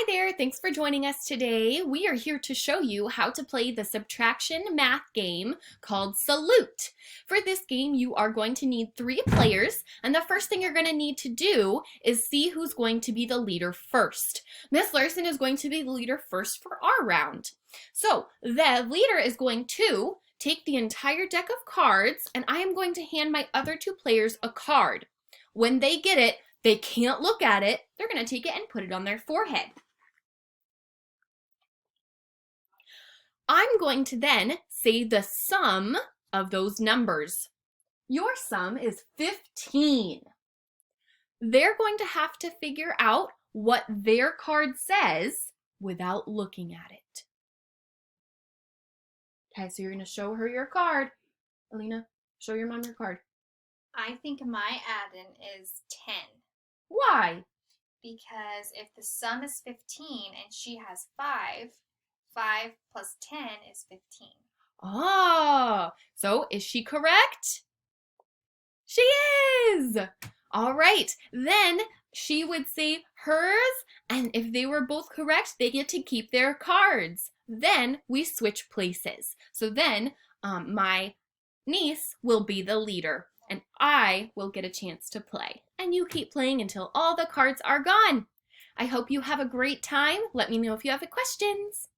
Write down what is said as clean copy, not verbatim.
Hi there, thanks for joining us today. We are here to show you how to play the subtraction math game called Salute. For this game, you are going to need 3 players, and the first thing you're going to need to do is see who's going to be the leader first. Miss Larson is going to be the leader first for our round. So the leader is going to take the entire deck of cards, and I am going to hand my other 2 players a card. When they get it, they can't look at it. They're going to take it and put it on their forehead. I'm going to then say the sum of those numbers. Your sum is 15. They're going to have to figure out what their card says without looking at it. Okay, so you're going to show her your card. Alina, show your mom your card. I think my add-in is 10. Why? Because if the sum is 15 and she has 5, 5 plus 10 is 15. Oh, so is she correct? She is! All right, then she would say hers, and if they were both correct, they get to keep their cards. Then we switch places. So then my niece will be the leader, and I will get a chance to play. And you keep playing until all the cards are gone. I hope you have a great time. Let me know if you have any questions.